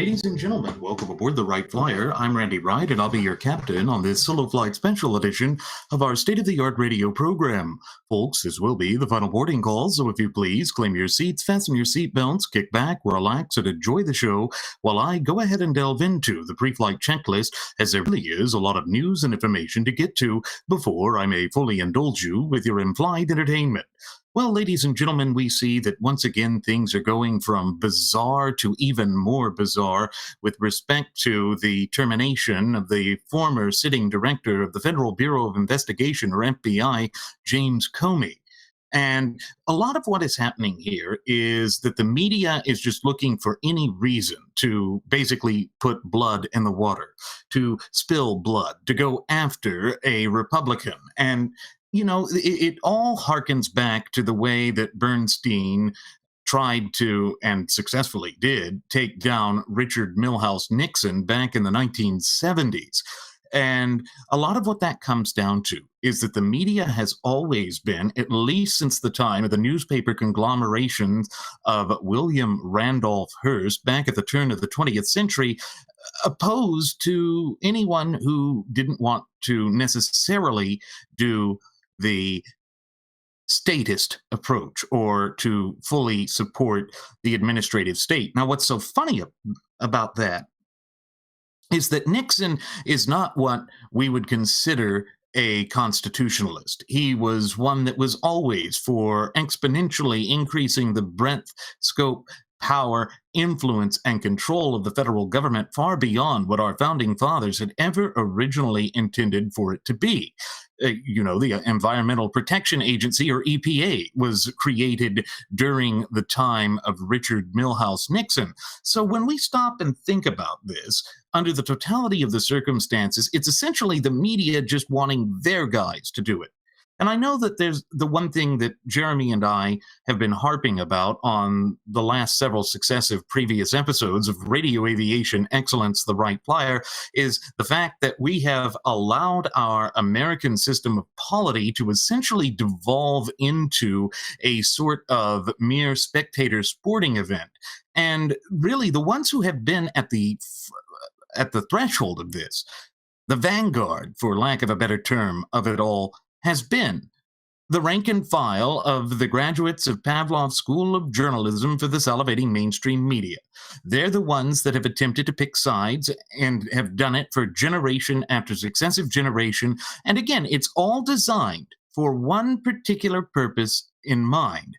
Ladies and gentlemen, welcome aboard the Wright Flyer. I'm Randy Wright, and I'll be your captain on this solo flight special edition of our state-of-the-art radio program. Folks, this will be the final boarding call, so if you please, claim your seats, fasten your seatbelts, kick back, relax, and enjoy the show while I go ahead and delve into the pre-flight checklist, as there really is a lot of news and information to get to before I may fully indulge you with your in-flight entertainment. Well, ladies and gentlemen, we see that once again things are going from bizarre to even more bizarre with respect to the termination of the former sitting director of the Federal Bureau of Investigation, or FBI, James Comey. And a lot of what is happening here is that the media is just looking for any reason to basically put blood in the water, to spill blood, to go after a Republican. And it all harkens back to the way that Bernstein tried to, and successfully did, take down Richard Milhous Nixon back in the 1970s. And a lot of what that comes down to is that the media has always been, at least since the time of the newspaper conglomerations of William Randolph Hearst back at the turn of the 20th century, opposed to anyone who didn't want to necessarily do the statist approach or to fully support the administrative state. Now, what's so funny about that is that Nixon is not what we would consider a constitutionalist. He was one that was always for exponentially increasing the breadth, scope, power, influence, and control of the federal government far beyond what our founding fathers had ever originally intended for it to be. The Environmental Protection Agency, or EPA, was created during the time of Richard Milhous Nixon. So when we stop and think about this, under the totality of the circumstances, it's essentially the media just wanting their guys to do it. And I know that there's the one thing that Jeremy and I have been harping about on the last several successive previous episodes of Radio Aviation Excellence, the Wright Flyer, is the fact that we have allowed our American system of polity to essentially devolve into a sort of mere spectator sporting event. And really, the ones who have been at the threshold of this, the vanguard, for lack of a better term, of it all, has been the rank and file of the graduates of Pavlov's School of Journalism for the salivating mainstream media. They're the ones that have attempted to pick sides and have done it for generation after successive generation. And again, it's all designed for one particular purpose in mind.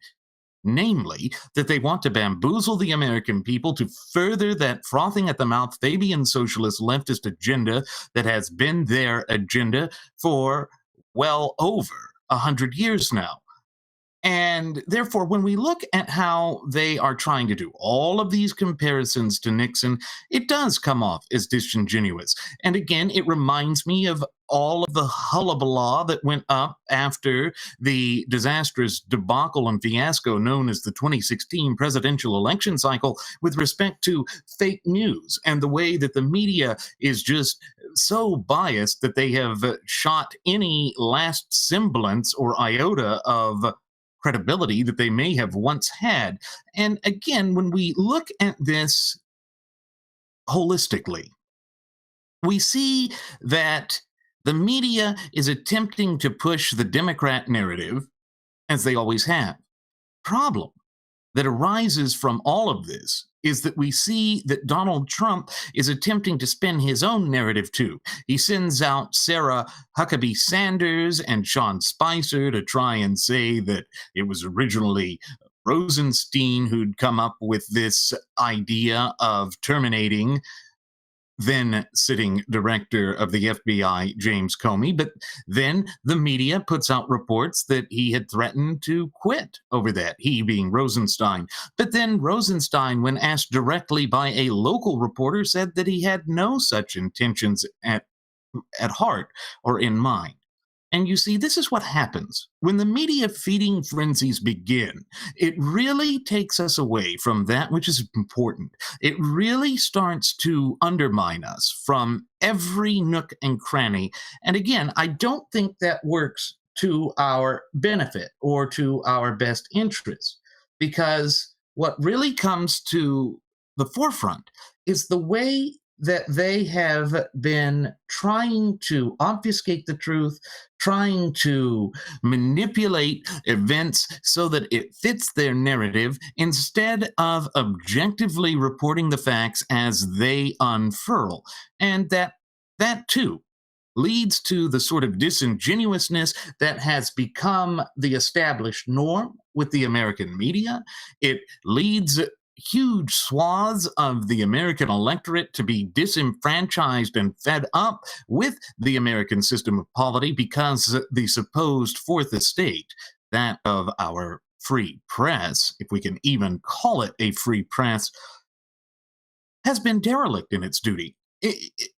Namely, that they want to bamboozle the American people to further that frothing at the mouth Fabian socialist leftist agenda that has been their agenda for well over 100 years now. And therefore, when we look at how they are trying to do all of these comparisons to Nixon, it does come off as disingenuous. And again, it reminds me of all of the hullabaloo that went up after the disastrous debacle and fiasco known as the 2016 presidential election cycle with respect to fake news and the way that the media is just so biased that they have shot any last semblance or iota of credibility that they may have once had. And again, when we look at this holistically, we see that the media is attempting to push the Democrat narrative, as they always have. Problem that arises from all of this is that we see that Donald Trump is attempting to spin his own narrative too. He sends out Sarah Huckabee Sanders and Sean Spicer to try and say that it was originally Rosenstein who'd come up with this idea of terminating then sitting director of the FBI, James Comey. But then the media puts out reports that he had threatened to quit over that, he being Rosenstein. But then Rosenstein, when asked directly by a local reporter, said that he had no such intentions at heart or in mind. And you see, this is what happens. When the media feeding frenzies begin, it really takes us away from that which is important. It really starts to undermine us from every nook and cranny. And again, I don't think that works to our benefit or to our best interest, because what really comes to the forefront is the way that they have been trying to obfuscate the truth, trying to manipulate events so that it fits their narrative instead of objectively reporting the facts as they unfurl. And that too leads to the sort of disingenuousness that has become the established norm with the American media. It leads huge swaths of the American electorate to be disenfranchised and fed up with the American system of polity because the supposed fourth estate, that of our free press, if we can even call it a free press, has been derelict in its duty.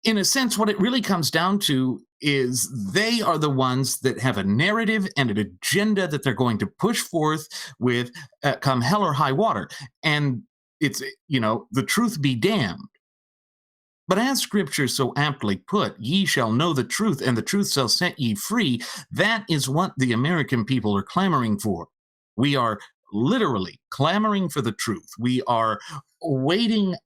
In a sense, what it really comes down to is they are the ones that have a narrative and an agenda that they're going to push forth with come hell or high water. And it's, the truth be damned. But as scripture so aptly put, ye shall know the truth, and the truth shall set ye free. That is what the American people are clamoring for. We are literally clamoring for the truth. We are waiting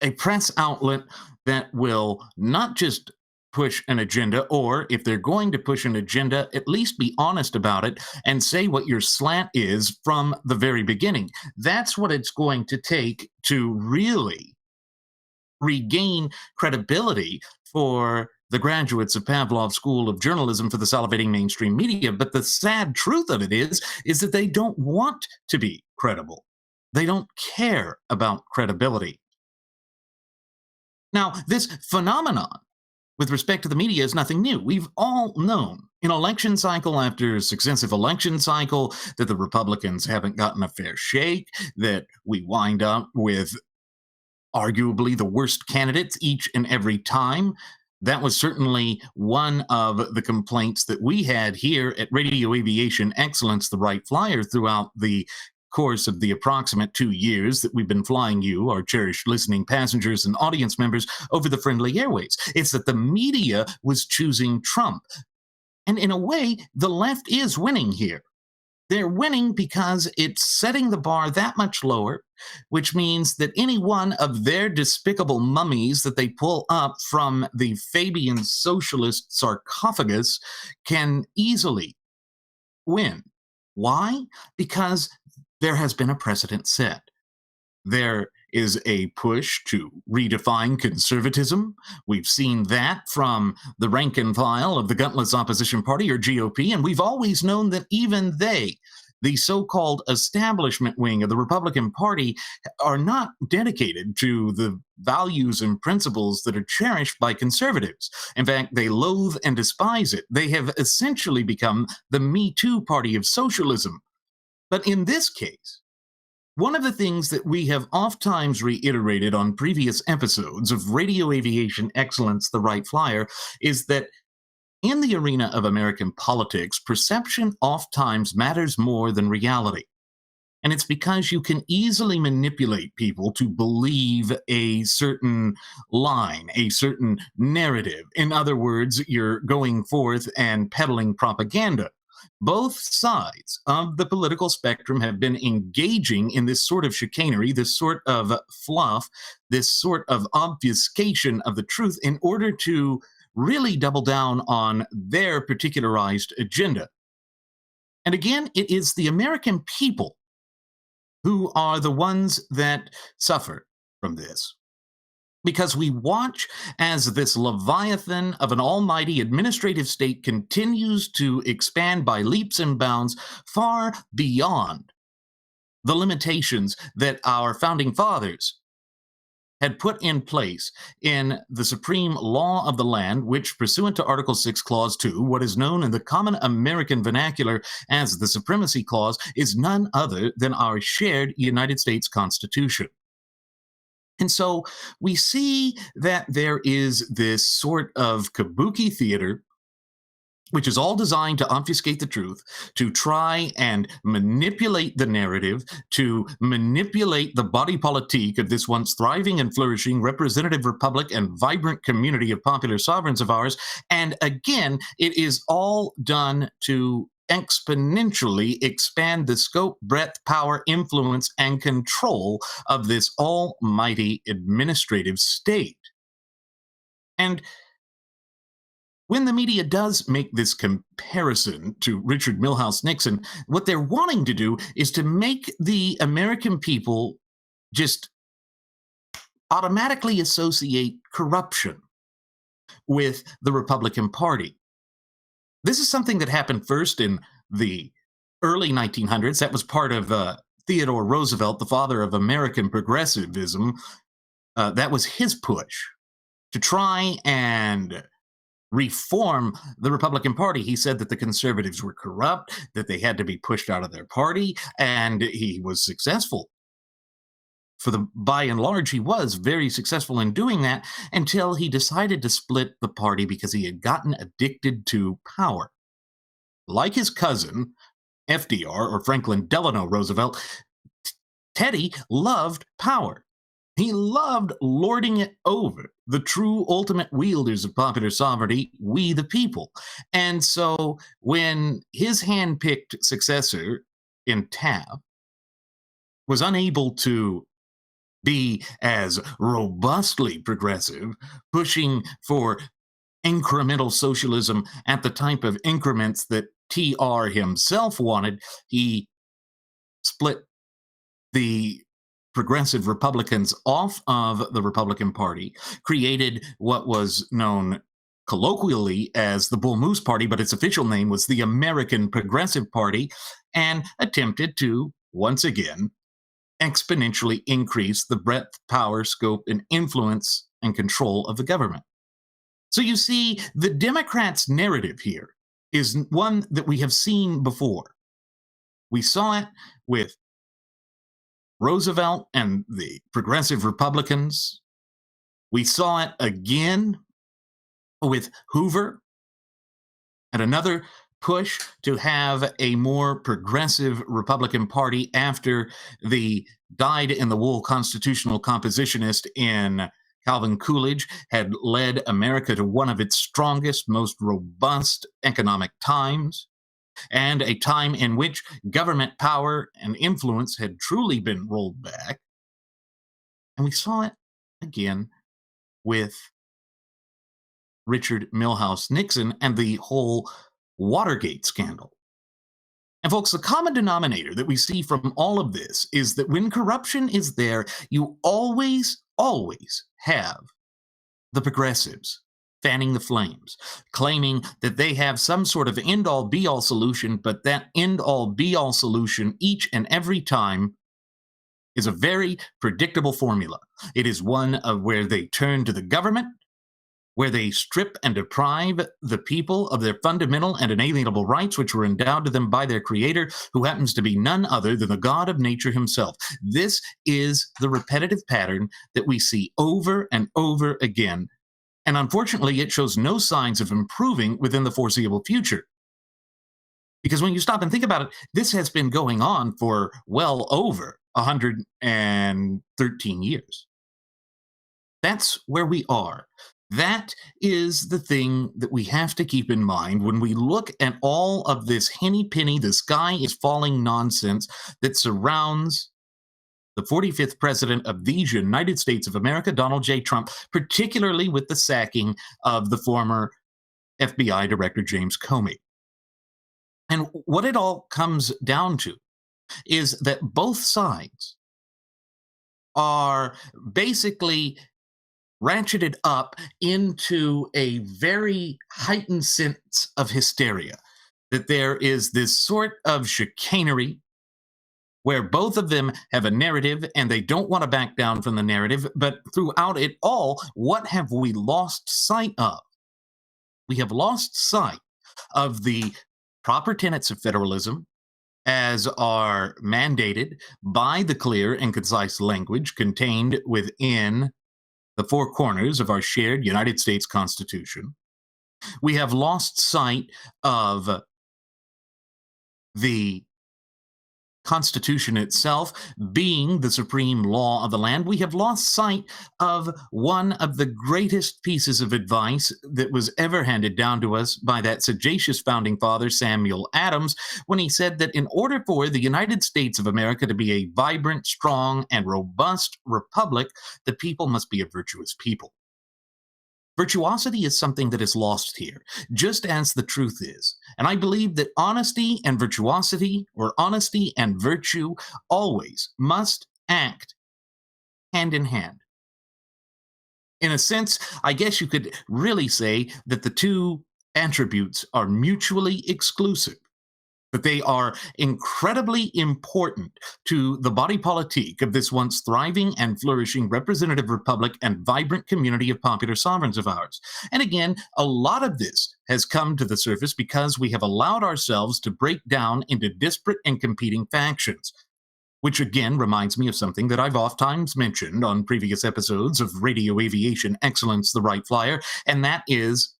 a press outlet that will not just push an agenda, or if they're going to push an agenda, at least be honest about it and say what your slant is from the very beginning. That's what it's going to take to really regain credibility for the graduates of Pavlov School of Journalism for the salivating mainstream media. But the sad truth of it is that they don't want to be credible. They don't care about credibility. Now, this phenomenon with respect to the media is nothing new. We've all known in election cycle after successive election cycle that the Republicans haven't gotten a fair shake, that we wind up with arguably the worst candidates each and every time. That was certainly one of the complaints that we had here at Radio Aviation Excellence, the Wright Flyer, throughout the course of the approximate 2 years that we've been flying you, our cherished listening passengers and audience members, over the friendly airways. It's that the media was choosing Trump. And in a way, the left is winning here. They're winning because it's setting the bar that much lower, which means that any one of their despicable mummies that they pull up from the Fabian socialist sarcophagus can easily win. Why? Because there has been a precedent set. There is a push to redefine conservatism. We've seen that from the rank and file of the gutless opposition party, or GOP, and we've always known that even they, the so-called establishment wing of the Republican Party, are not dedicated to the values and principles that are cherished by conservatives. In fact, they loathe and despise it. They have essentially become the Me Too party of socialism. But in this case, one of the things that we have oft-times reiterated on previous episodes of Radio Aviation Excellence, the Wright Flyer, is that in the arena of American politics, perception oft-times matters more than reality. And it's because you can easily manipulate people to believe a certain line, a certain narrative. In other words, you're going forth and peddling propaganda. Both sides of the political spectrum have been engaging in this sort of chicanery, this sort of fluff, this sort of obfuscation of the truth in order to really double down on their particularized agenda. And again, it is the American people who are the ones that suffer from this. Because we watch as this leviathan of an almighty administrative state continues to expand by leaps and bounds far beyond the limitations that our founding fathers had put in place in the supreme law of the land, which, pursuant to Article 6, Clause 2, what is known in the common American vernacular as the Supremacy Clause, is none other than our shared United States Constitution. And so we see that there is this sort of kabuki theater, which is all designed to obfuscate the truth, to try and manipulate the narrative, to manipulate the body politique of this once thriving and flourishing representative republic and vibrant community of popular sovereigns of ours. And again, it is all done to exponentially expand the scope, breadth, power, influence, and control of this almighty administrative state. And when the media does make this comparison to Richard Milhouse Nixon, what they're wanting to do is to make the American people just automatically associate corruption with the Republican Party. This is something that happened first in the early 1900s. That was part of Theodore Roosevelt, the father of American progressivism. That was his push to try and reform the Republican Party. He said that the conservatives were corrupt, that they had to be pushed out of their party, and he was successful. By and large, he was very successful in doing that until he decided to split the party because he had gotten addicted to power. Like his cousin, FDR, or Franklin Delano Roosevelt, Teddy loved power. He loved lording it over the true ultimate wielders of popular sovereignty, we the people. And so when his hand-picked successor in Taft was unable to be as robustly progressive, pushing for incremental socialism at the type of increments that TR himself wanted, he split the progressive Republicans off of the Republican Party, created what was known colloquially as the Bull Moose Party, but its official name was the American Progressive Party, and attempted to, once again, exponentially increase the breadth, power, scope, and influence and control of the government. So you see, the Democrats' narrative here is one that we have seen before. We saw it with Roosevelt and the progressive Republicans. We saw it again with Hoover and another push to have a more progressive Republican Party after the dyed-in-the-wool constitutional compositionist in Calvin Coolidge had led America to one of its strongest, most robust economic times, and a time in which government power and influence had truly been rolled back. And we saw it again with Richard Milhouse Nixon and the whole Watergate scandal. And folks, the common denominator that we see from all of this is that when corruption is there, you always have the progressives fanning the flames, claiming that they have some sort of end-all be-all solution, but that end-all be-all solution each and every time is a very predictable formula. It is one of where they turn to the government, where they strip and deprive the people of their fundamental and inalienable rights, which were endowed to them by their creator, who happens to be none other than the God of nature himself. This is the repetitive pattern that we see over and over again. And unfortunately, it shows no signs of improving within the foreseeable future. Because when you stop and think about it, this has been going on for well over 113 years. That's where we are. That is the thing that we have to keep in mind when we look at all of this henny penny, the sky is falling nonsense that surrounds the 45th president of these United States of America, Donald J. Trump, particularly with the sacking of the former FBI Director James Comey. And what it all comes down to is that both sides are basically ratcheted up into a very heightened sense of hysteria, that there is this sort of chicanery where both of them have a narrative and they don't want to back down from the narrative, but throughout it all, what have we lost sight of? We have lost sight of the proper tenets of federalism as are mandated by the clear and concise language contained within the four corners of our shared United States Constitution. We have lost sight of the Constitution itself being the supreme law of the land, we have lost sight of one of the greatest pieces of advice that was ever handed down to us by that sagacious founding father, Samuel Adams, when he said that in order for the United States of America to be a vibrant, strong, and robust republic, the people must be a virtuous people. Virtuosity is something that is lost here, just as the truth is. And I believe that honesty and virtuosity, or honesty and virtue, always must act hand in hand. In a sense, I guess you could really say that the two attributes are mutually exclusive, that they are incredibly important to the body politique of this once thriving and flourishing representative republic and vibrant community of popular sovereigns of ours. And again, a lot of this has come to the surface because we have allowed ourselves to break down into disparate and competing factions. Which again reminds me of something that I've oftentimes mentioned on previous episodes of Radio Aviation Excellence, the Wright Flyer, and that is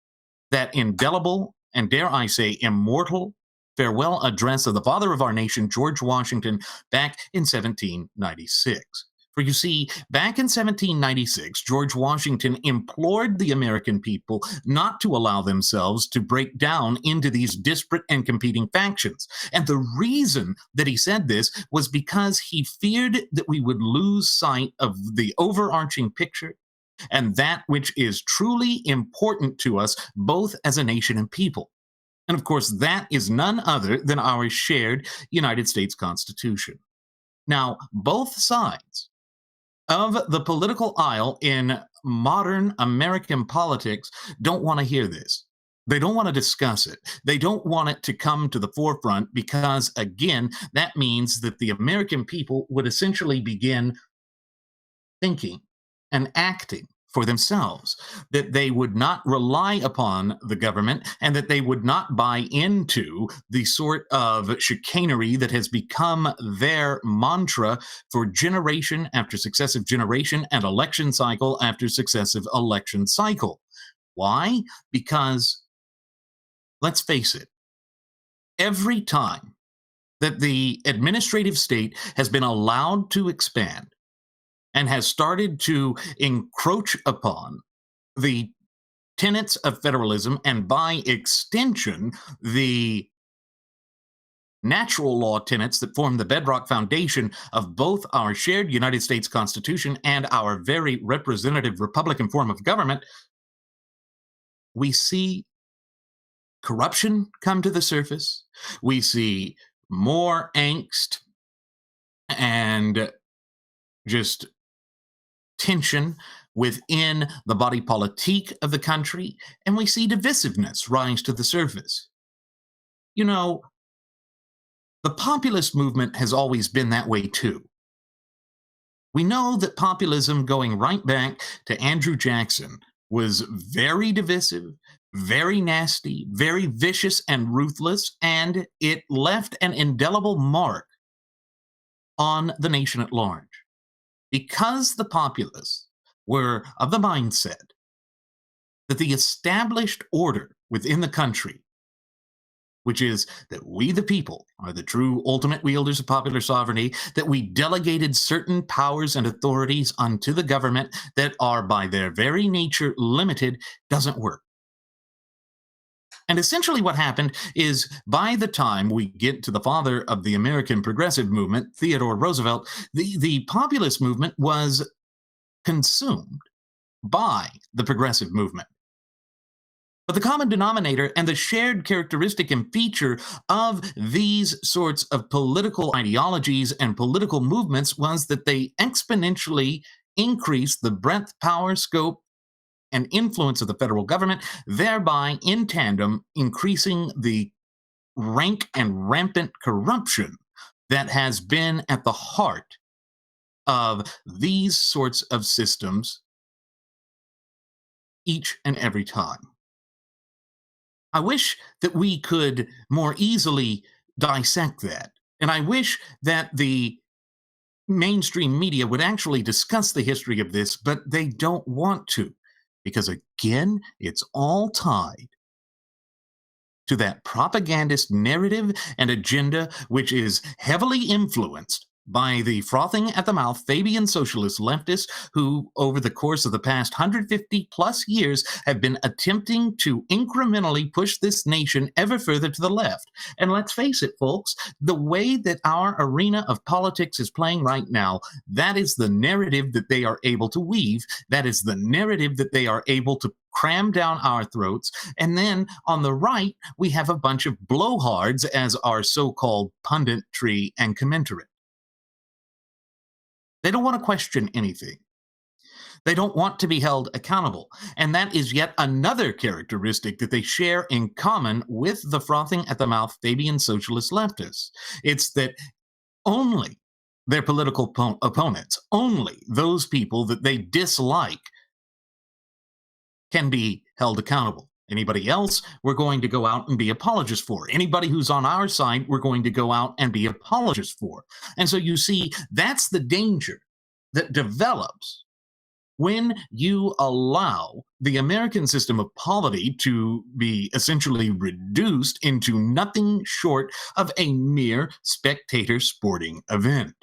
that indelible and, dare I say, immortal farewell address of the father of our nation, George Washington, back in 1796. For you see, back in 1796, George Washington implored the American people not to allow themselves to break down into these disparate and competing factions. And the reason that he said this was because he feared that we would lose sight of the overarching picture and that which is truly important to us, both as a nation and people. And of course, that is none other than our shared United States Constitution. Now, both sides of the political aisle in modern American politics don't want to hear this. They don't want to discuss it. They don't want it to come to the forefront because, again, that means that the American people would essentially begin thinking and acting for themselves, that they would not rely upon the government and that they would not buy into the sort of chicanery that has become their mantra for generation after successive generation and election cycle after successive election cycle. Why? Because, let's face it, every time that the administrative state has been allowed to expand, and has started to encroach upon the tenets of federalism and, by extension, the natural law tenets that form the bedrock foundation of both our shared United States Constitution and our very representative Republican form of government, we see corruption come to the surface. We see more angst and just tension within the body politique of the country, and we see divisiveness rise to the surface. You know, the populist movement has always been that way too. We know that populism, going right back to Andrew Jackson, was very divisive, very nasty, very vicious and ruthless, and it left an indelible mark on the nation at large. Because the populace were of the mindset that the established order within the country, which is that we the people are the true ultimate wielders of popular sovereignty, that we delegated certain powers and authorities unto the government that are by their very nature limited, doesn't work. And essentially what happened is, by the time we get to the father of the American progressive movement, Theodore Roosevelt, the populist movement was consumed by the progressive movement. But the common denominator and the shared characteristic and feature of these sorts of political ideologies and political movements was that they exponentially increased the breadth, power, scope, and influence of the federal government, thereby in tandem increasing the rank and rampant corruption that has been at the heart of these sorts of systems each and every time. I wish that we could more easily dissect that, and I wish that the mainstream media would actually discuss the history of this, but they don't want to. Because again, it's all tied to that propagandist narrative and agenda which is heavily influenced by the frothing at the mouth Fabian socialist leftists who, over the course of the past 150 plus years, have been attempting to incrementally push this nation ever further to the left. And let's face it, folks, the way that our arena of politics is playing right now, that is the narrative that they are able to weave. That is the narrative that they are able to cram down our throats. And then on the right, we have a bunch of blowhards as our so-called punditry and commensurate. They don't want to question anything. They don't want to be held accountable. And that is yet another characteristic that they share in common with the frothing at the mouth Fabian socialist leftists. It's that only their political opponents, only those people that they dislike, can be held accountable. Anybody else, we're going to go out and be apologists for. Anybody who's on our side, we're going to go out and be apologists for. And so you see, that's the danger that develops when you allow the American system of polity to be essentially reduced into nothing short of a mere spectator sporting event.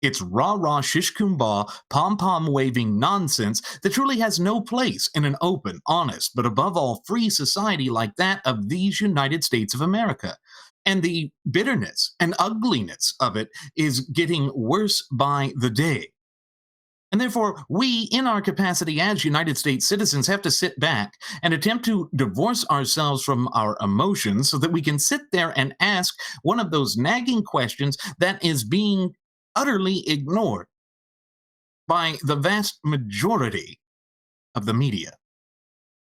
It's rah-rah, shish-kumbah, pom-pom waving nonsense that truly has no place in an open, honest, but above all free society like that of these United States of America. And the bitterness and ugliness of it is getting worse by the day. And therefore, we, in our capacity as United States citizens, have to sit back and attempt to divorce ourselves from our emotions so that we can sit there and ask one of those nagging questions that is being utterly ignored by the vast majority of the media,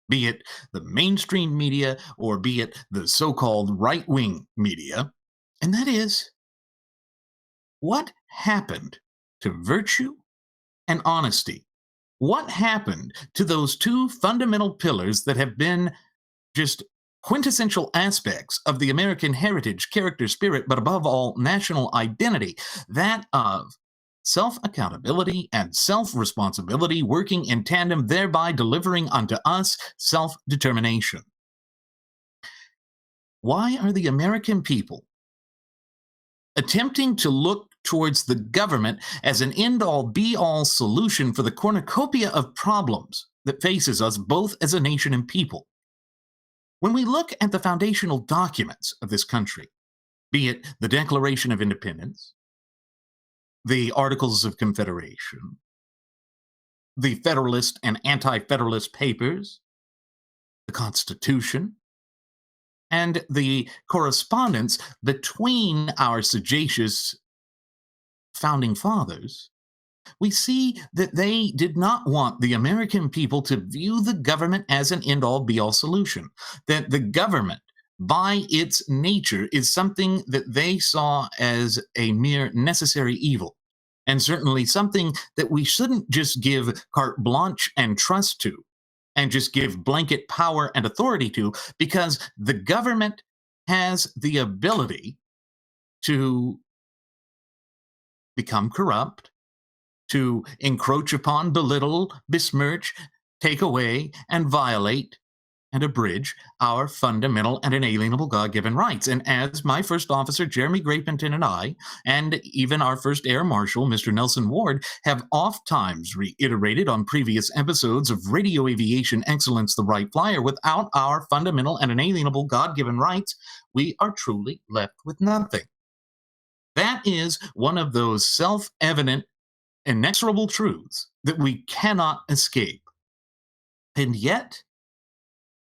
be it the mainstream media or be it the so-called right-wing media, and that is, what happened to virtue and honesty? What happened to those two fundamental pillars that have been just quintessential aspects of the American heritage, character, spirit, but above all, national identity, that of self-accountability and self-responsibility working in tandem, thereby delivering unto us self-determination? Why are the American people attempting to look towards the government as an end-all, be-all solution for the cornucopia of problems that faces us both as a nation and people? When we look at the foundational documents of this country, be it the Declaration of Independence, the Articles of Confederation, the Federalist and Anti-Federalist Papers, the Constitution, and the correspondence between our sagacious founding fathers, we see that they did not want the American people to view the government as an end-all, be-all solution. That the government, by its nature, is something that they saw as a mere necessary evil, and certainly something that we shouldn't just give carte blanche and trust to, and just give blanket power and authority to, because the government has the ability to become corrupt, to encroach upon, belittle, besmirch, take away, and violate, and abridge our fundamental and inalienable God-given rights. And as my first officer, Jeremy Grapington, and I, and even our first Air Marshal, Mr. Nelson Ward, have oft-times reiterated on previous episodes of Radio Aviation Excellence, the Wright Flyer, without our fundamental and inalienable God-given rights, we are truly left with nothing. That is one of those self-evident, inexorable truths that we cannot escape. And yet,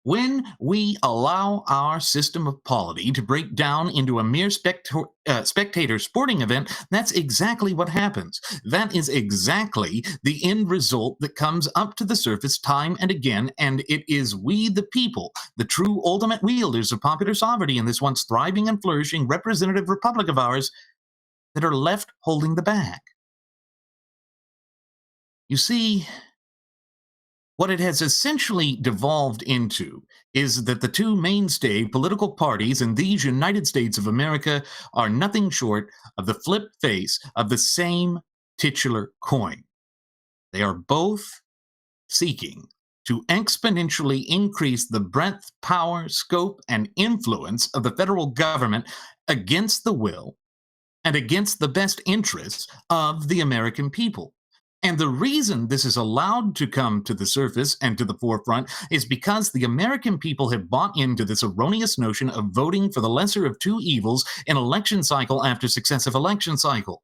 when we allow our system of polity to break down into a mere spectator sporting event, that's exactly what happens. That is exactly the end result that comes up to the surface time and again, and it is we, the people, the true ultimate wielders of popular sovereignty in this once thriving and flourishing representative republic of ours, that are left holding the bag. You see, what it has essentially devolved into is that the two mainstay political parties in these United States of America are nothing short of the flip face of the same titular coin. They are both seeking to exponentially increase the breadth, power, scope, and influence of the federal government against the will and against the best interests of the American people. And the reason this is allowed to come to the surface and to the forefront is because the American people have bought into this erroneous notion of voting for the lesser of two evils in election cycle after successive election cycle.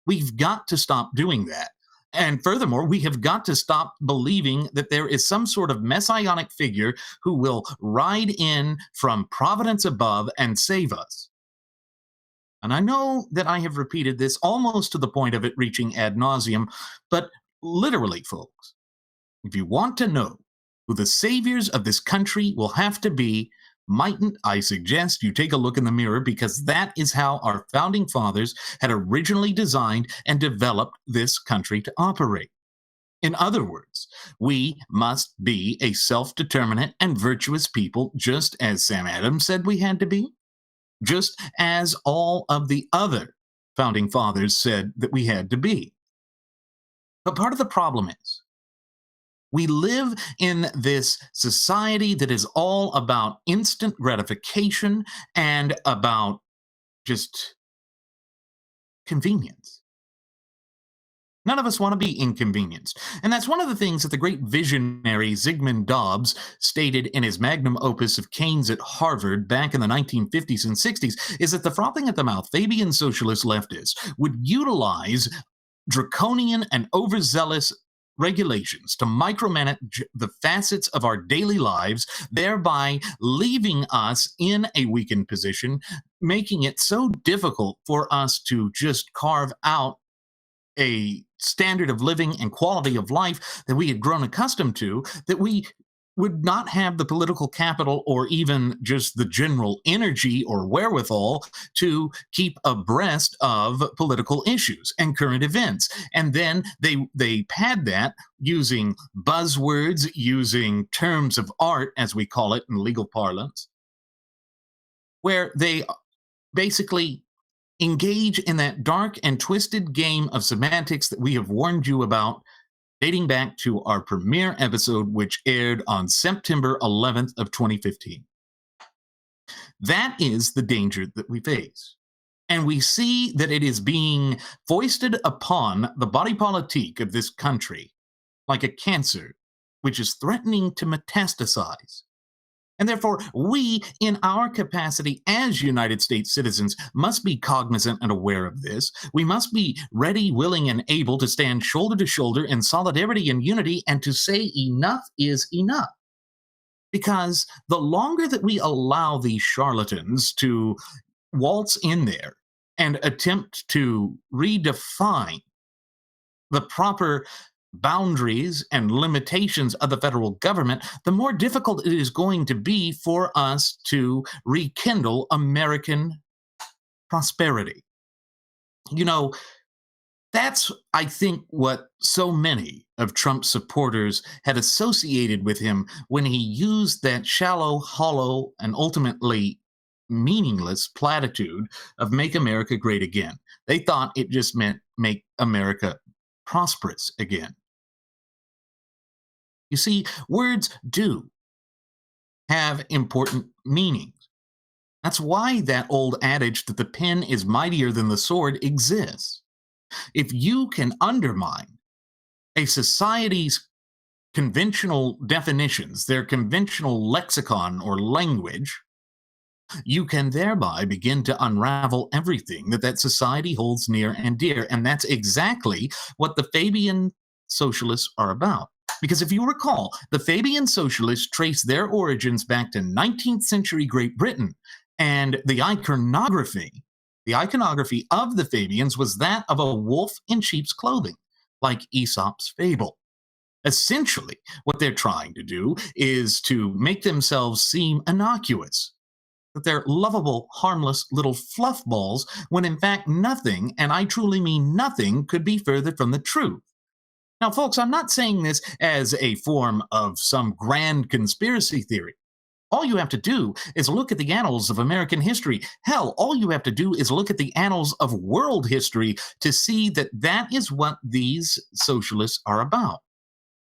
We've got to stop doing that. And furthermore, we have got to stop believing that there is some sort of messianic figure who will ride in from providence above and save us. And I know that I have repeated this almost to the point of it reaching ad nauseum, but literally, folks, if you want to know who the saviors of this country will have to be, mightn't I suggest you take a look in the mirror, because that is how our founding fathers had originally designed and developed this country to operate. In other words, we must be a self-determinate and virtuous people, just as Sam Adams said we had to be, just as all of the other founding fathers said that we had to be. But part of the problem is we live in this society that is all about instant gratification and about just convenience. None of us want to be inconvenienced. And that's one of the things that the great visionary Zygmunt Dobbs stated in his magnum opus of Keynes at Harvard back in the 1950s and 60s, is that the frothing at the mouth Fabian socialist leftists would utilize draconian and overzealous regulations to micromanage the facets of our daily lives, thereby leaving us in a weakened position, making it so difficult for us to just carve out a standard of living and quality of life that we had grown accustomed to, that we would not have the political capital or even just the general energy or wherewithal to keep abreast of political issues and current events. And then they pad that using buzzwords, using terms of art, as we call it in legal parlance, where they basically engage in that dark and twisted game of semantics that we have warned you about, dating back to our premiere episode, which aired on September 11th of 2015. That is the danger that we face. And we see that it is being foisted upon the body politique of this country like a cancer, which is threatening to metastasize. And therefore, we, in our capacity as United States citizens, must be cognizant and aware of this. We must be ready, willing, and able to stand shoulder to shoulder in solidarity and unity and to say enough is enough. Because the longer that we allow these charlatans to waltz in there and attempt to redefine the proper boundaries and limitations of the federal government, the more difficult it is going to be for us to rekindle American prosperity. You know, that's, I think, what so many of Trump's supporters had associated with him when he used that shallow, hollow, and ultimately meaningless platitude of "Make America Great Again." They thought it just meant make America prosperous again. You see, words do have important meanings. That's why that old adage that the pen is mightier than the sword exists. If you can undermine a society's conventional definitions, their conventional lexicon or language, you can thereby begin to unravel everything that society holds near and dear. And that's exactly what the Fabian socialists are about. Because if you recall, the Fabian socialists trace their origins back to 19th century Great Britain, and the iconography of the Fabians was that of a wolf in sheep's clothing, like Aesop's fable. Essentially, what they're trying to do is to make themselves seem innocuous, that they're lovable, harmless little fluff balls, when in fact nothing, and I truly mean nothing, could be further from the truth. Now, folks, I'm not saying this as a form of some grand conspiracy theory. All you have to do is look at the annals of American history. Hell, all you have to do is look at the annals of world history to see that that is what these socialists are about.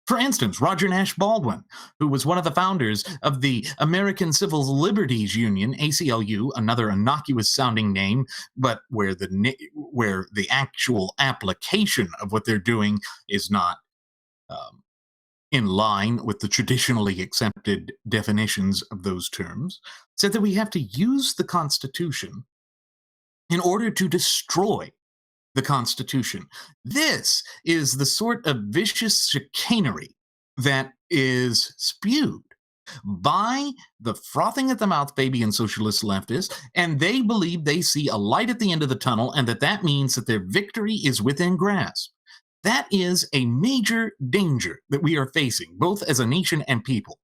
For instance, Roger Nash Baldwin, who was one of the founders of the American Civil Liberties Union, ACLU, another innocuous sounding name, but where the actual application of what they're doing is not um, in line with the traditionally accepted definitions of those terms, said that we have to use the Constitution in order to destroy the Constitution. This is the sort of vicious chicanery that is spewed by the frothing at the mouth baby and socialist leftists, and they believe they see a light at the end of the tunnel and that means that their victory is within grasp. That is a major danger that we are facing, both as a nation and people,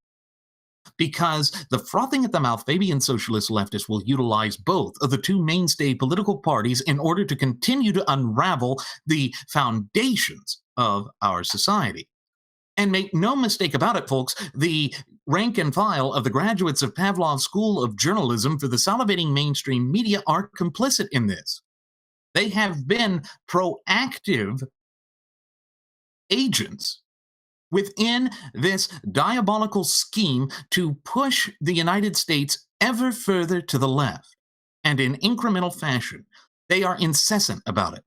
because the frothing at the mouth Fabian socialist leftists will utilize both of the two mainstay political parties in order to continue to unravel the foundations of our society. And make no mistake about it, folks, the rank and file of the graduates of Pavlov's School of Journalism for the salivating mainstream media are complicit in this. They have been proactive agents within this diabolical scheme to push the United States ever further to the left, and in incremental fashion. They are incessant about it.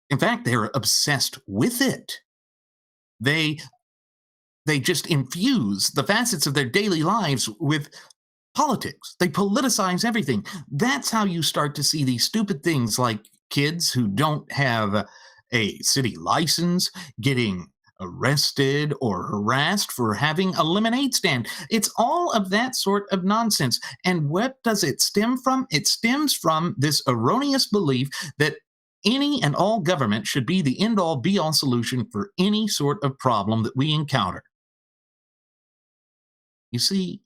In fact, they're obsessed with it. They just infuse the facets of their daily lives with politics. They politicize everything. That's how you start to see these stupid things like kids who don't have a city license getting arrested or harassed for having a lemonade stand. It's all of that sort of nonsense. And what does it stem from? It stems from this erroneous belief that any and all government should be the end-all be-all solution for any sort of problem that we encounter. You see,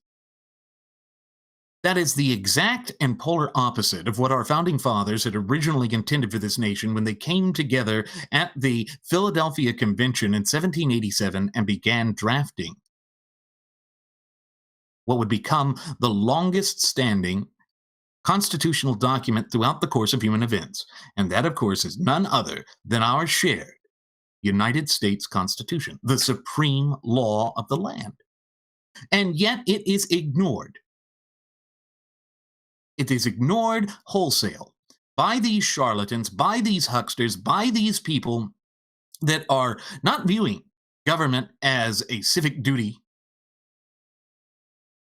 that is the exact and polar opposite of what our founding fathers had originally intended for this nation when they came together at the Philadelphia Convention in 1787 and began drafting what would become the longest standing constitutional document throughout the course of human events. And that, of course, is none other than our shared United States Constitution, the supreme law of the land. And yet it is ignored. It is ignored wholesale by these charlatans, by these hucksters, by these people that are not viewing government as a civic duty,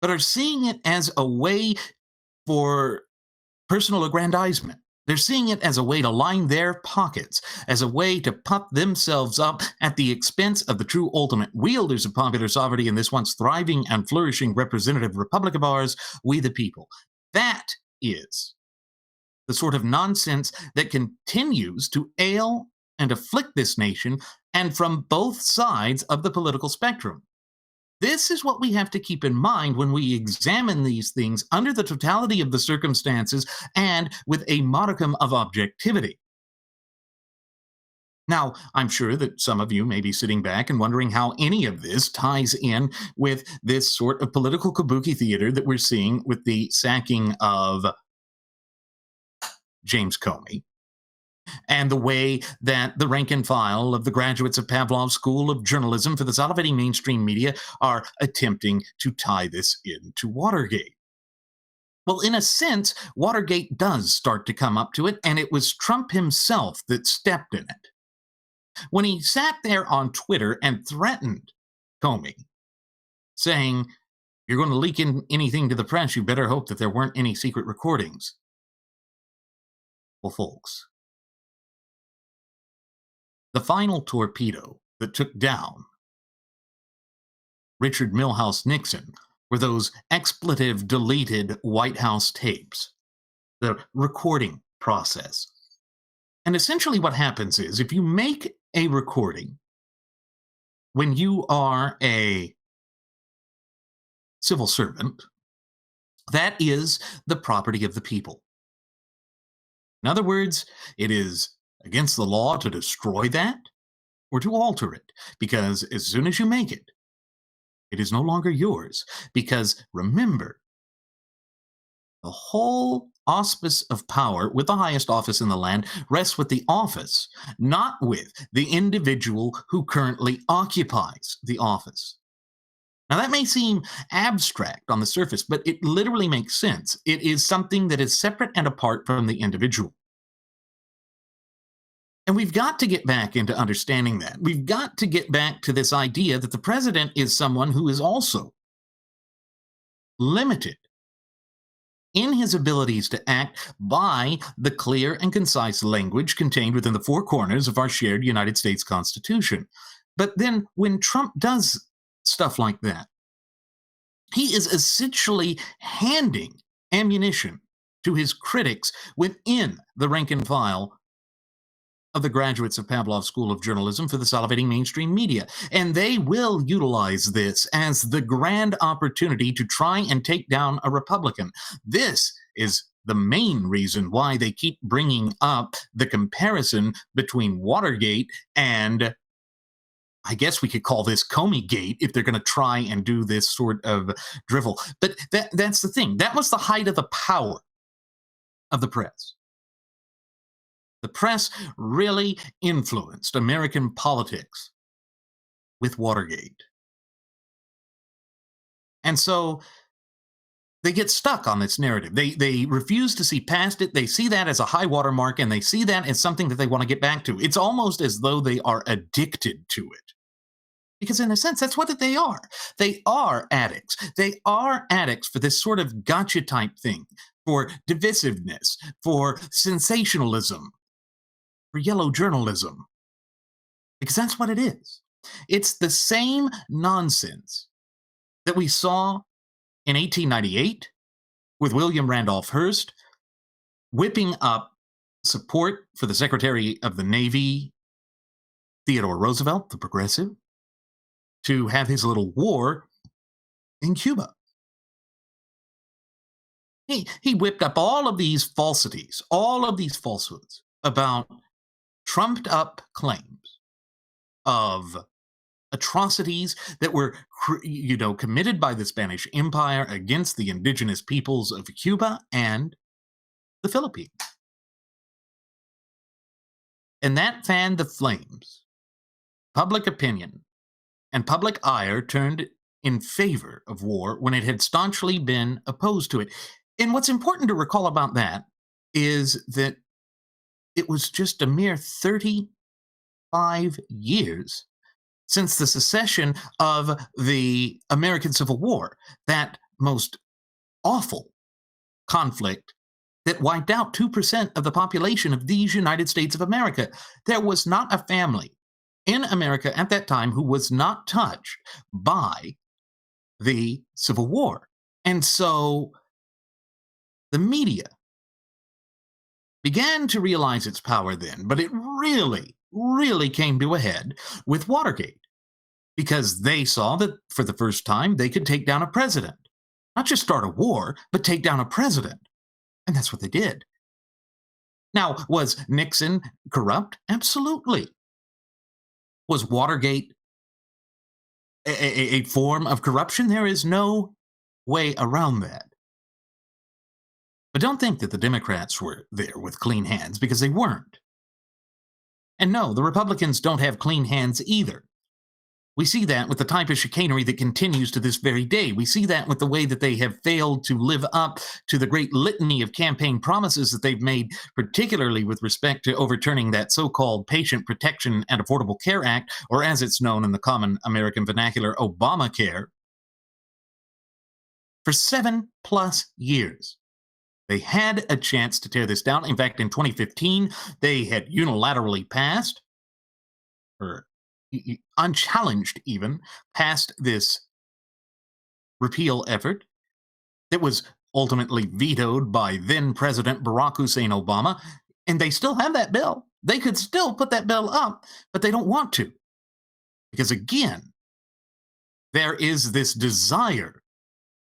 but are seeing it as a way for personal aggrandizement. They're seeing it as a way to line their pockets, as a way to puff themselves up at the expense of the true ultimate wielders of popular sovereignty in this once thriving and flourishing representative republic of ours, we the people. That is the sort of nonsense that continues to ail and afflict this nation, and from both sides of the political spectrum. This is what we have to keep in mind when we examine these things under the totality of the circumstances and with a modicum of objectivity. Now, I'm sure that some of you may be sitting back and wondering how any of this ties in with this sort of political kabuki theater that we're seeing with the sacking of James Comey, and the way that the rank and file of the graduates of Pavlov's School of Journalism for the salivating mainstream media are attempting to tie this into Watergate. Well, in a sense, Watergate does start to come up to it, and it was Trump himself that stepped in it. When he sat there on Twitter and threatened Comey, saying, "You're going to leak in anything to the press, you better hope that there weren't any secret recordings." Well, folks, the final torpedo that took down Richard Milhouse Nixon were those expletive deleted White House tapes, the recording process. And essentially what happens is if you make a recording when you are a civil servant, that is the property of the people. In other words, it is against the law to destroy that or to alter it, because as soon as you make it, it is no longer yours. Because remember, The whole auspice of power with the highest office in the land rests with the office, not with the individual who currently occupies the office. Now, that may seem abstract on the surface, but it literally makes sense. It is something that is separate and apart from the individual. And we've got to get back into understanding that. We've got to get back to this idea that the president is someone who is also limited in his abilities to act by the clear and concise language contained within the four corners of our shared United States Constitution. But then when Trump does stuff like that, he is essentially handing ammunition to his critics within the rank and file of the graduates of Pavlov's School of Journalism for the salivating mainstream media. And they will utilize this as the grand opportunity to try and take down a Republican. This is the main reason why they keep bringing up the comparison between Watergate and, I guess we could call this Comey-gate if they're going to try and do this sort of drivel. But that's the thing. That was the height of the power of the press. The press really influenced American politics with Watergate. And so they get stuck on this narrative. They refuse to see past it. They see that as a high water mark, and they see that as something that they want to get back to. It's almost as though they are addicted to it. Because in a sense, that's what they are. They are addicts. They are addicts for this sort of gotcha type thing, for divisiveness, for sensationalism, for yellow journalism. Because that's what it is. It's the same nonsense that we saw in 1898 with William Randolph Hearst whipping up support for the Secretary of the Navy, Theodore Roosevelt, the progressive, to have his little war in Cuba. He whipped up all of these falsities, all of these falsehoods about trumped up claims of atrocities that were, committed by the Spanish Empire against the indigenous peoples of Cuba and the Philippines. And that fanned the flames. Public opinion and public ire turned in favor of war when it had staunchly been opposed to it. And what's important to recall about that is that it was just a mere 35 years since the secession of the American Civil War, that most awful conflict that wiped out 2% of the population of these United States of America. There was not a family in America at that time who was not touched by the Civil War. And so the media began to realize its power then, but it really came to a head with Watergate, because they saw that for the first time they could take down a president. Not just start a war, but take down a president. And that's what they did. Now, was Nixon corrupt? Absolutely. Was Watergate a form of corruption? There is no way around that. But don't think that the Democrats were there with clean hands, because they weren't. And no, the Republicans don't have clean hands either. We see that with the type of chicanery that continues to this very day. We see that with the way that they have failed to live up to the great litany of campaign promises that they've made, particularly with respect to overturning that so-called Patient Protection and Affordable Care Act, or as it's known in the common American vernacular, Obamacare. For 7+ years, they had a chance to tear this down. In fact, in 2015, they had unilaterally passed, or unchallenged even, passed this repeal effort that was ultimately vetoed by then President Barack Hussein Obama. And they still have that bill. They could still put that bill up, but they don't want to. Because again, there is this desire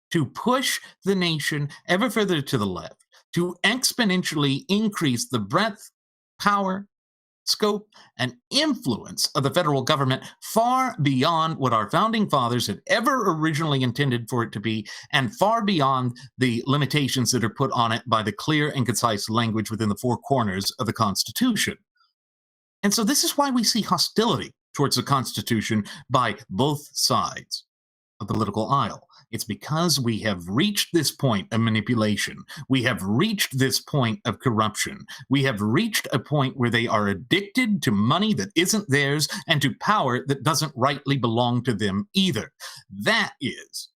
to push the nation ever further to the left, to exponentially increase the breadth, power, scope, and influence of the federal government far beyond what our founding fathers had ever originally intended for it to be, and far beyond the limitations that are put on it by the clear and concise language within the four corners of the Constitution. And so this is why we see hostility towards the Constitution by both sides of the political aisle. It's because we have reached this point of manipulation. We have reached this point of corruption. We have reached a point where they are addicted to money that isn't theirs and to power that doesn't rightly belong to them either. That is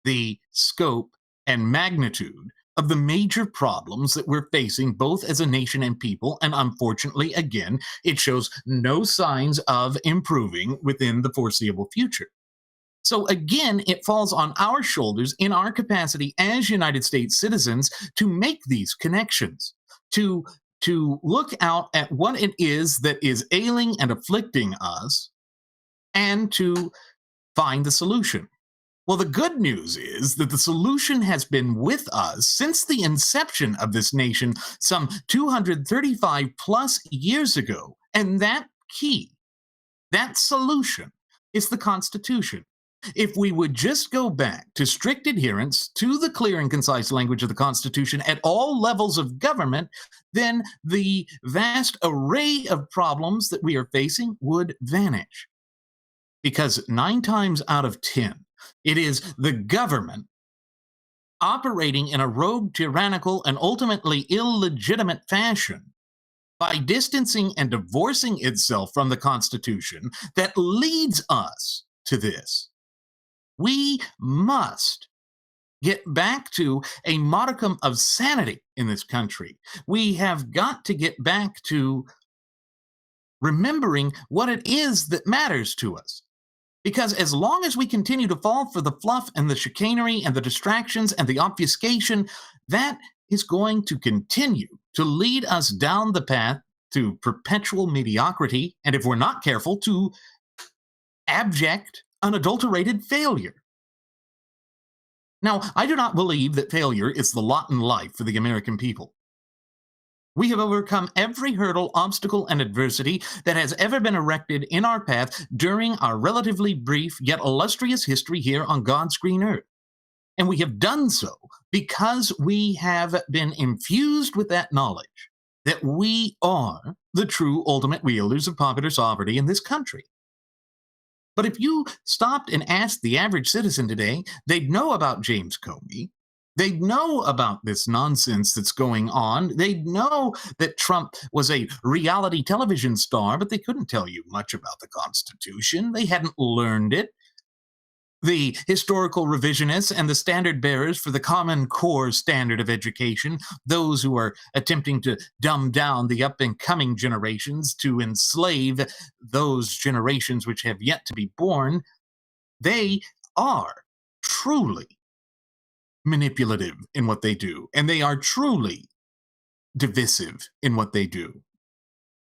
the scope and magnitude of the major problems that we're facing both as a nation and people, and unfortunately, again, it shows no signs of improving within the foreseeable future. So again, it falls on our shoulders in our capacity as United States citizens to make these connections, to look out at what it is that is ailing and afflicting us, and to find the solution. Well, the good news is that the solution has been with us since the inception of this nation some 235 plus years ago. And that key, that solution, is the Constitution. If we would just go back to strict adherence to the clear and concise language of the Constitution at all levels of government, then the vast array of problems that we are facing would vanish. Because 9 times out of 10, it is the government operating in a rogue, tyrannical, and ultimately illegitimate fashion by distancing and divorcing itself from the Constitution that leads us to this. We must get back to a modicum of sanity in this country. We have got to get back to remembering what it is that matters to us. Because as long as we continue to fall for the fluff and the chicanery and the distractions and the obfuscation, that is going to continue to lead us down the path to perpetual mediocrity, and if we're not careful, to abject, unadulterated failure. Now, I do not believe that failure is the lot in life for the American people. We have overcome every hurdle, obstacle, and adversity that has ever been erected in our path during our relatively brief yet illustrious history here on God's green earth. And we have done so because we have been infused with that knowledge that we are the true ultimate wielders of popular sovereignty in this country. But if you stopped and asked the average citizen today, they'd know about James Comey. They'd know about this nonsense that's going on. They'd know that Trump was a reality television star, but they couldn't tell you much about the Constitution. They hadn't learned it. The historical revisionists and the standard bearers for the Common Core standard of education, those who are attempting to dumb down the up-and-coming generations to enslave those generations which have yet to be born, they are truly manipulative in what they do, and they are truly divisive in what they do.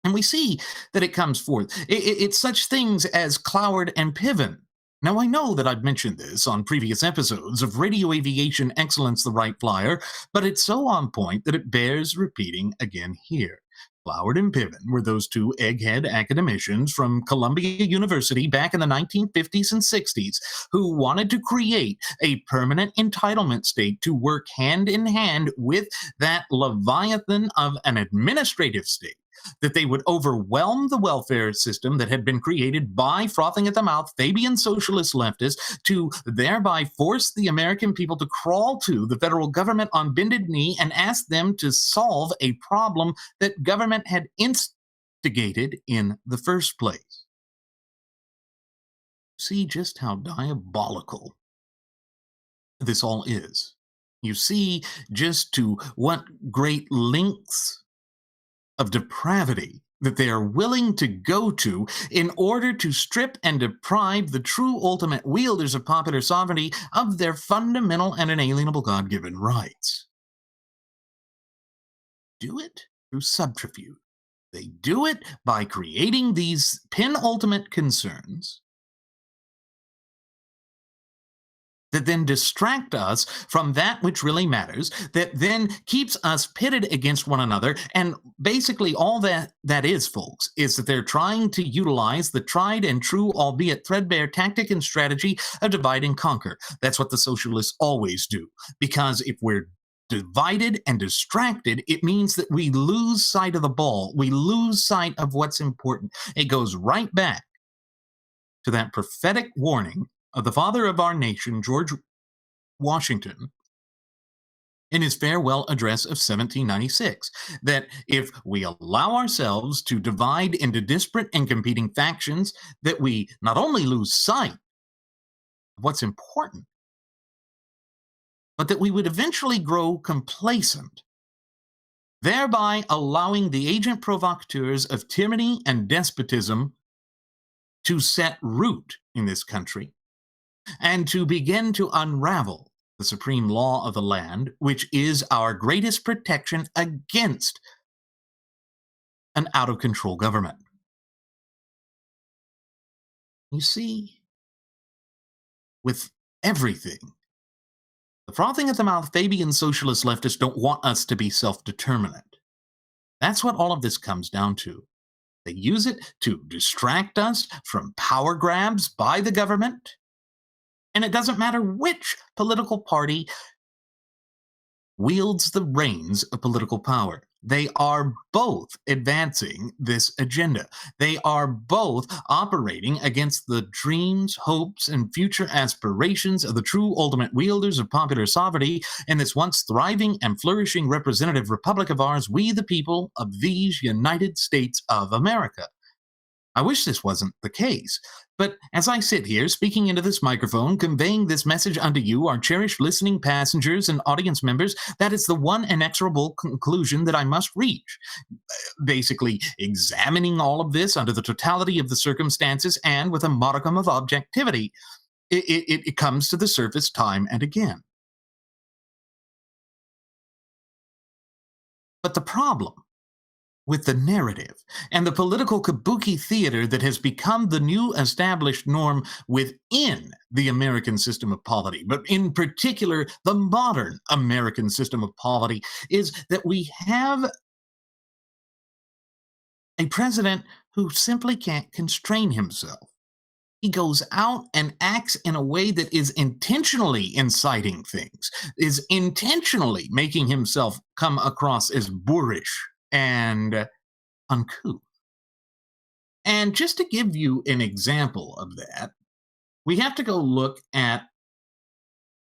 And we see that it comes forth. It's such things as Cloward and Piven. Now, I know that I've mentioned this on previous episodes of Radio Aviation Excellence, the Wright Flyer, but it's so on point that it bears repeating again here. Cloward and Piven were those two egghead academicians from Columbia University back in the 1950s and 60s who wanted to create a permanent entitlement state to work hand in hand with that leviathan of an administrative state, that they would overwhelm the welfare system that had been created by frothing at the mouth Fabian socialist leftists to thereby force the American people to crawl to the federal government on bended knee and ask them to solve a problem that government had instigated in the first place. See just how diabolical this all is. You see just to what great lengths of depravity that they are willing to go to in order to strip and deprive the true ultimate wielders of popular sovereignty of their fundamental and inalienable God-given rights. Do it through subterfuge. They do it by creating these penultimate concerns that then distract us from that which really matters, that then keeps us pitted against one another. And basically all that is, folks, is that they're trying to utilize the tried and true, albeit threadbare tactic and strategy of divide and conquer. That's what the socialists always do. Because if we're divided and distracted, it means that we lose sight of the ball. We lose sight of what's important. It goes right back to that prophetic warning of the father of our nation, George Washington, in his farewell address of 1796, that if we allow ourselves to divide into disparate and competing factions, that we not only lose sight of what's important, but that we would eventually grow complacent, thereby allowing the agent provocateurs of tyranny and despotism to set root in this country and to begin to unravel the supreme law of the land, which is our greatest protection against an out-of-control government. You see, with everything, the frothing at the mouth Fabian socialist leftists don't want us to be self-determinant. That's what all of this comes down to. They use it to distract us from power grabs by the government. And it doesn't matter which political party wields the reins of political power. They are both advancing this agenda. They are both operating against the dreams, hopes, and future aspirations of the true ultimate wielders of popular sovereignty in this once thriving and flourishing representative republic of ours, we the people of these United States of America. I wish this wasn't the case, but as I sit here speaking into this microphone, conveying this message unto you, our cherished listening passengers and audience members, that is the one inexorable conclusion that I must reach. Basically, examining all of this under the totality of the circumstances and with a modicum of objectivity, it comes to the surface time and again. But the problem with the narrative and the political kabuki theater that has become the new established norm within the American system of polity, but in particular the modern American system of polity, is that we have a president who simply can't constrain himself. He goes out and acts in a way that is intentionally inciting things, is intentionally making himself come across as boorish and uncouth. And just to give you an example of that, we have to go look at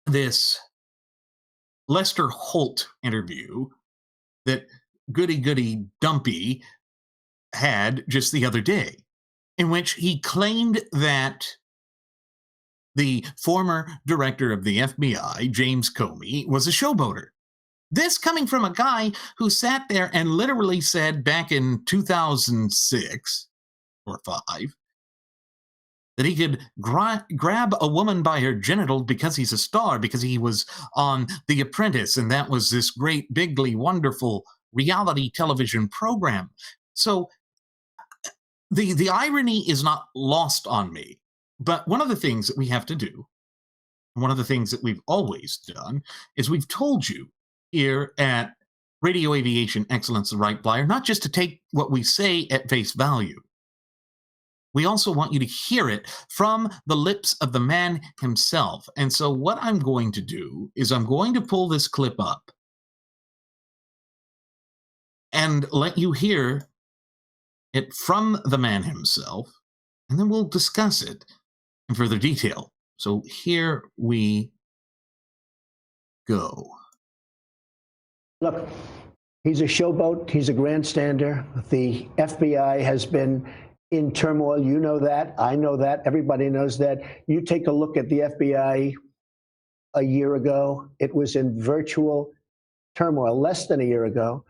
this Lester Holt interview that Goody Dumpy had just the other day, in which he claimed that the former director of the FBI, James Comey, was a showboater. This coming from a guy who sat there and literally said back in 2006 or 5 that he could grab a woman by her genitals because he's a star, because he was on The Apprentice, and that was this great, bigly, wonderful reality television program. So the irony is not lost on me. But one of the things that we have to do, one of the things that we've always done, is we've told you here at Radio Aviation Excellence, the Wright Flyer, not just to take what we say at face value. We also want you to hear it from the lips of the man himself. And so what I'm going to do is I'm going to pull this clip up and let you hear it from the man himself, and then we'll discuss it in further detail. So here we go. Look, he's a showboat. He's a grandstander. The FBI has been in turmoil. You know that. I know that. Everybody knows that. You take a look at the FBI a year ago. It was in virtual turmoil less than a year ago.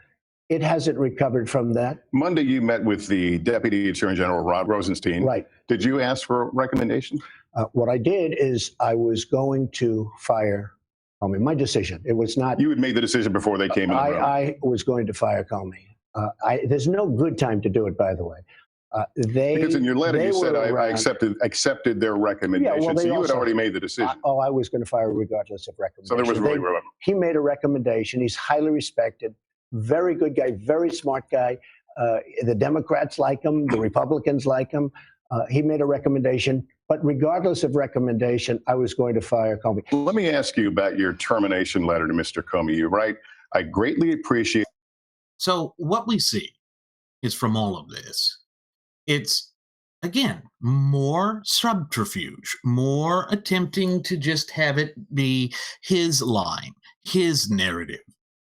It hasn't recovered from that. Monday, you met with the Deputy Attorney General, Rod Rosenstein. Right. Did you ask for a recommendation? What I did is I was going to fire Comey. My decision. It was not. You had made the decision before they came in the room. I was going to fire Comey. There's no good time to do it, by the way. Because in your letter you said I around. accepted their recommendation. Yeah, well, so you had already made the decision. I was going to fire regardless of recommendation. So there was really room. He made a recommendation. He's highly respected, very good guy, very smart guy. The Democrats like him, the Republicans like him. He made a recommendation, but regardless of recommendation, I was going to fire Comey. Let me ask you about your termination letter to Mr. Comey. You write, I greatly appreciate. So what we see is from all of this, it's, again, more subterfuge, more attempting to just have it be his line, his narrative,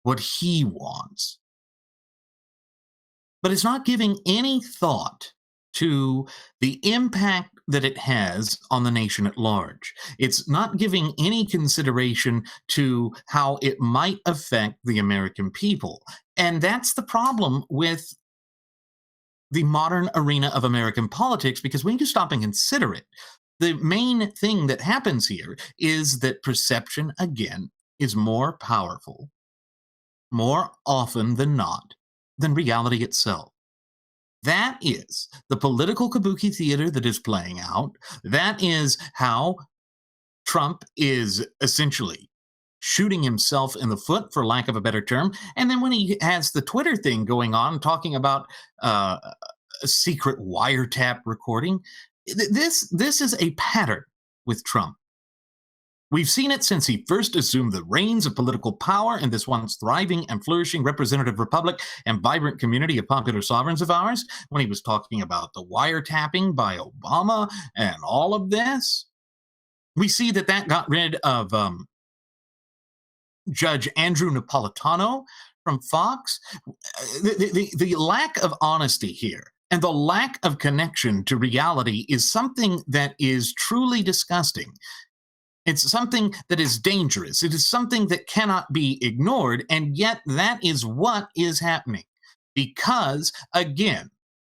what he wants. But it's not giving any thought to the impact that it has on the nation at large. It's not giving any consideration to how it might affect the American people. And that's the problem with the modern arena of American politics, because when you stop and consider it, the main thing that happens here is that perception, again, is more powerful, more often than not, than reality itself. That is the political kabuki theater that is playing out. That is how Trump is essentially shooting himself in the foot, for lack of a better term. And then when he has the Twitter thing going on, talking about a secret wiretap recording, this is a pattern with Trump. We've seen it since he first assumed the reins of political power in this once thriving and flourishing representative republic and vibrant community of popular sovereigns of ours, when he was talking about the wiretapping by Obama and all of this. We see that got rid of Judge Andrew Napolitano from Fox. The lack of honesty here and the lack of connection to reality is something that is truly disgusting. It's something that is dangerous. It is something that cannot be ignored, and yet that is what is happening. Because, again,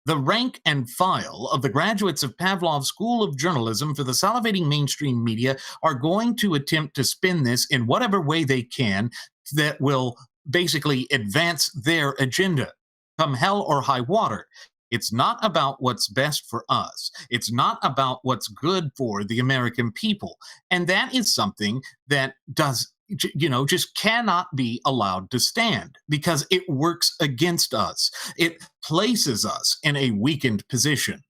the rank and file of the graduates of Pavlov's School of Journalism for the salivating mainstream media are going to attempt to spin this in whatever way they can that will basically advance their agenda, come hell or high water. It's not about what's best for us. It's not about what's good for the American people. And that is something that just cannot be allowed to stand, because it works against us. It places us in a weakened position.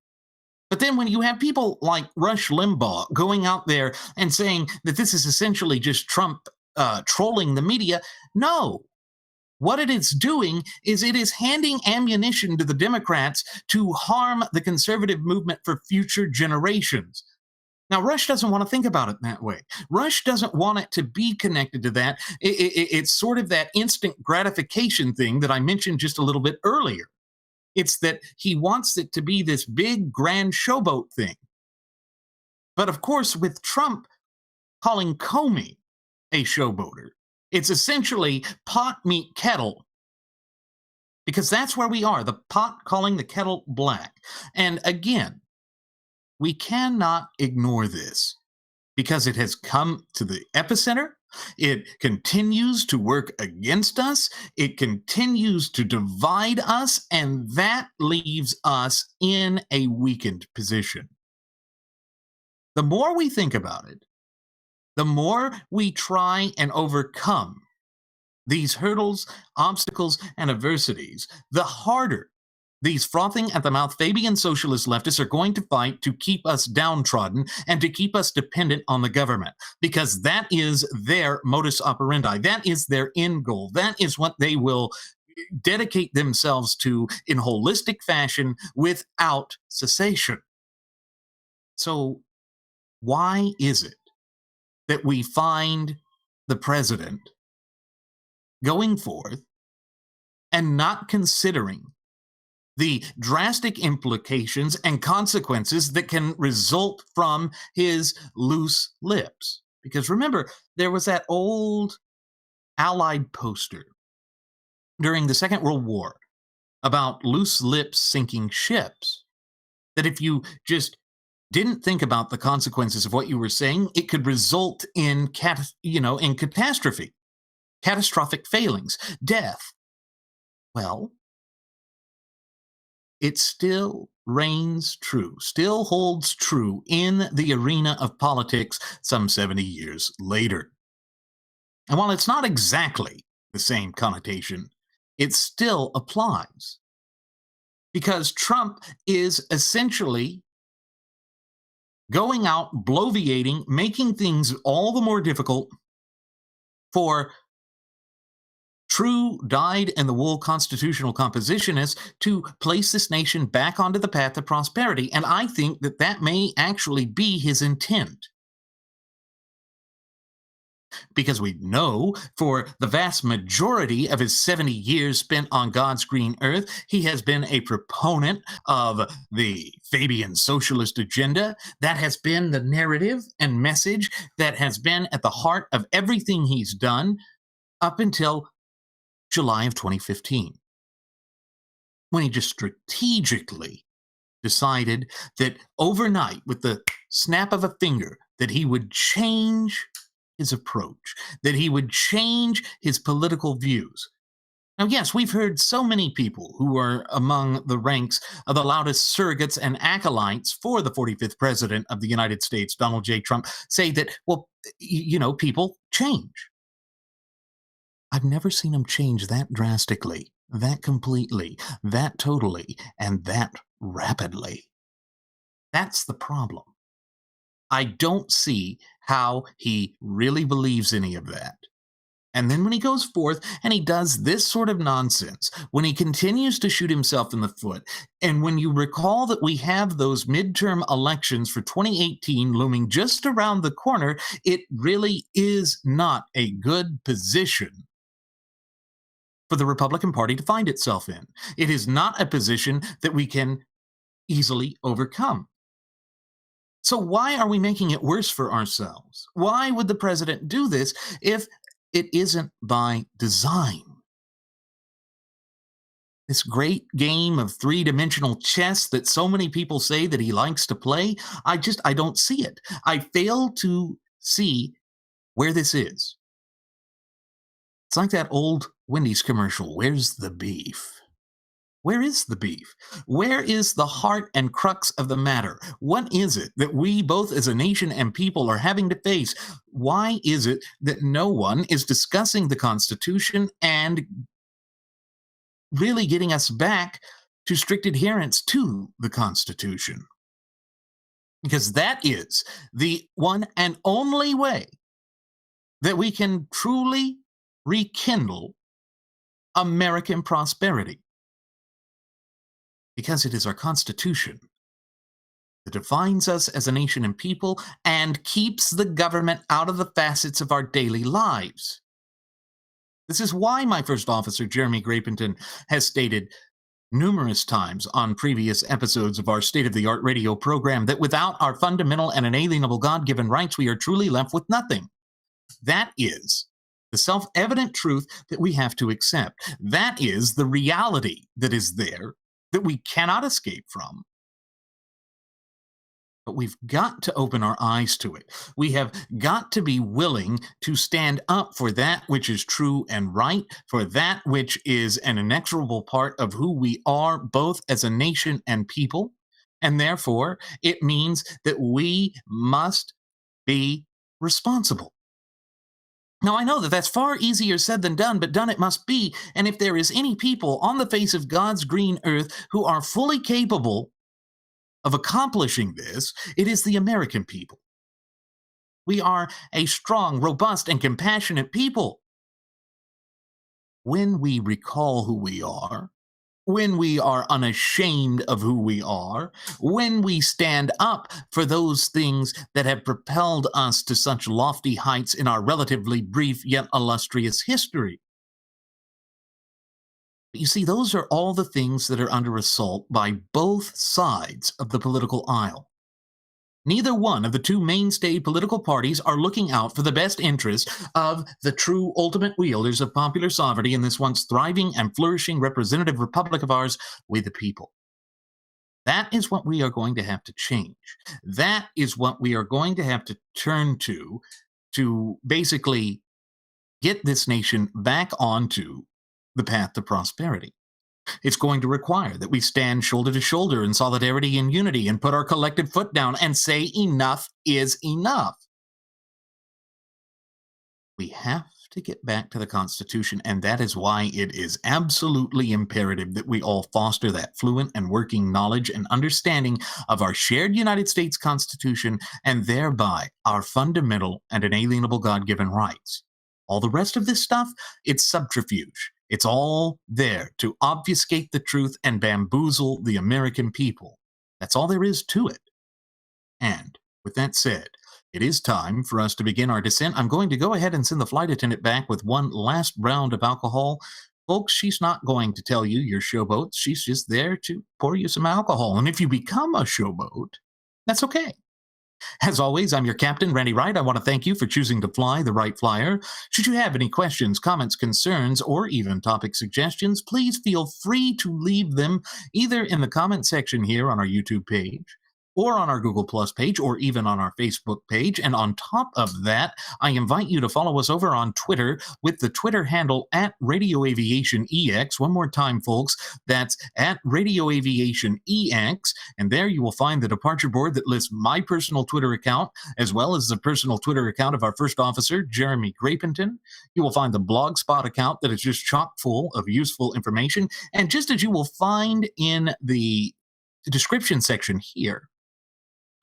But then when you have people like Rush Limbaugh going out there and saying that this is essentially just Trump trolling the media, no. What it is doing is it is handing ammunition to the Democrats to harm the conservative movement for future generations. Now, Rush doesn't want to think about it that way. Rush doesn't want it to be connected to that. It's sort of that instant gratification thing that I mentioned just a little bit earlier. It's that he wants it to be this big, grand showboat thing. But of course, with Trump calling Comey a showboater, it's essentially pot meet kettle, because that's where we are, the pot calling the kettle black. And again, we cannot ignore this, because it has come to the epicenter. It continues to work against us. It continues to divide us, and that leaves us in a weakened position. The more we think about it, the more we try and overcome these hurdles, obstacles, and adversities, the harder these frothing at the mouth Fabian socialist leftists are going to fight to keep us downtrodden and to keep us dependent on the government, because that is their modus operandi. That is their end goal. That is what they will dedicate themselves to in holistic fashion without cessation. So why is it that we find the president going forth and not considering the drastic implications and consequences that can result from his loose lips? Because remember, there was that old Allied poster during the Second World War about loose lips sinking ships, that if you just didn't think about the consequences of what you were saying, it could result in catastrophe, catastrophic failings, death. Well, it still reigns true, still holds true in the arena of politics some 70 years later. And while it's not exactly the same connotation, it still applies. Because Trump is essentially going out, bloviating, making things all the more difficult for true dyed-in-the-wool constitutional compositionists to place this nation back onto the path of prosperity. And I think that that may actually be his intent. Because we know for the vast majority of his 70 years spent on God's green earth, he has been a proponent of the Fabian socialist agenda. That has been the narrative and message that has been at the heart of everything he's done up until July of 2015, when he just strategically decided that overnight, with the snap of a finger, that he would change his approach, that he would change his political views. Now, yes, we've heard so many people who are among the ranks of the loudest surrogates and acolytes for the 45th president of the United States, Donald J. Trump, say that, well, people change. I've never seen him change that drastically, that completely, that totally, and that rapidly. That's the problem. I don't see how he really believes any of that. And then when he goes forth and he does this sort of nonsense, when he continues to shoot himself in the foot, and when you recall that we have those midterm elections for 2018 looming just around the corner, it really is not a good position for the Republican Party to find itself in. It is not a position that we can easily overcome. So why are we making it worse for ourselves? Why would the president do this if it isn't by design? This great game of three-dimensional chess that so many people say that he likes to play, I don't see it. I fail to see where this is. It's like that old Wendy's commercial, "Where's the beef?" Where is the beef? Where is the heart and crux of the matter? What is it that we, both as a nation and people, are having to face? Why is it that no one is discussing the Constitution and really getting us back to strict adherence to the Constitution? Because that is the one and only way that we can truly rekindle American prosperity. Because it is our Constitution that defines us as a nation and people and keeps the government out of the facets of our daily lives. This is why my first officer, Jeremy Grapington, has stated numerous times on previous episodes of our state-of-the-art radio program that without our fundamental and inalienable God-given rights, we are truly left with nothing. That is the self-evident truth that we have to accept. That is the reality that is there, that we cannot escape from. But we've got to open our eyes to it. We have got to be willing to stand up for that which is true and right, for that which is an inexorable part of who we are, both as a nation and people. And therefore, it means that we must be responsible. Now, I know that that's far easier said than done, but done it must be. And if there is any people on the face of God's green earth who are fully capable of accomplishing this, it is the American people. We are a strong, robust, and compassionate people. When we recall who we are, when we are unashamed of who we are, when we stand up for those things that have propelled us to such lofty heights in our relatively brief yet illustrious history. But you see, those are all the things that are under assault by both sides of the political aisle. Neither one of the two mainstay political parties are looking out for the best interest of the true ultimate wielders of popular sovereignty in this once thriving and flourishing representative republic of ours, we the people. That is what we are going to have to change. That is what we are going to have to turn to basically get this nation back onto the path to prosperity. It's going to require that we stand shoulder to shoulder in solidarity and unity and put our collective foot down and say enough is enough. We have to get back to the Constitution, and that is why it is absolutely imperative that we all foster that fluent and working knowledge and understanding of our shared United States Constitution and thereby our fundamental and inalienable God-given rights. All the rest of this stuff, it's subterfuge. It's all there to obfuscate the truth and bamboozle the American people. That's all there is to it. And with that said, it is time for us to begin our descent. I'm going to go ahead and send the flight attendant back with one last round of alcohol. Folks, she's not going to tell you you're showboats. She's just there to pour you some alcohol. And if you become a showboat, that's okay. As always, I'm your captain, Randy Wright. I want to thank you for choosing to fly the Wright Flyer. Should you have any questions, comments, concerns, or even topic suggestions, please feel free to leave them either in the comment section here on our YouTube page, or on our Google Plus page, or even on our Facebook page. And on top of that, I invite you to follow us over on Twitter with the Twitter handle @RadioAviationEX. One more time, folks, that's @RadioAviationEX. And there you will find the departure board that lists my personal Twitter account, as well as the personal Twitter account of our first officer, Jeremy Grapington. You will find the Blogspot account that is just chock full of useful information. And just as you will find in the description section here,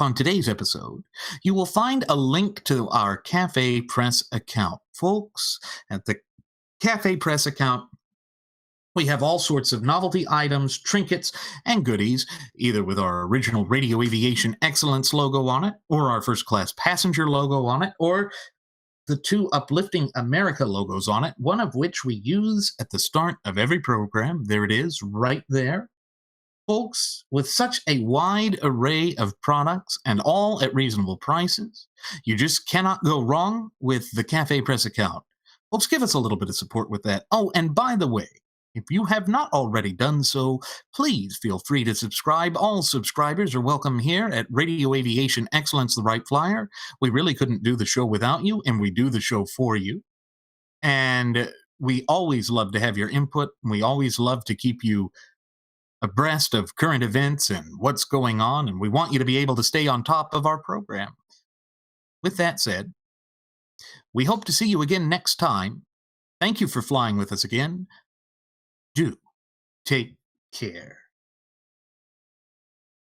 on today's episode, you will find a link to our Cafe Press account. Folks, at the Cafe Press account, we have all sorts of novelty items, trinkets, and goodies, either with our original Radio Aviation Excellence logo on it, or our First Class Passenger logo on it, or the two Uplifting America logos on it, one of which we use at the start of every program. There it is, right there. Folks, with such a wide array of products and all at reasonable prices, you just cannot go wrong with the Cafe Press account. Folks, give us a little bit of support with that. Oh, and by the way, if you have not already done so, please feel free to subscribe. All subscribers are welcome here at Radio Aviation Excellence, the Wright Flyer. We really couldn't do the show without you, and we do the show for you. And we always love to have your input. We always love to keep you abreast of current events and what's going on, and we want you to be able to stay on top of our program. With that said, we hope to see you again next time. Thank you for flying with us again. Do take care.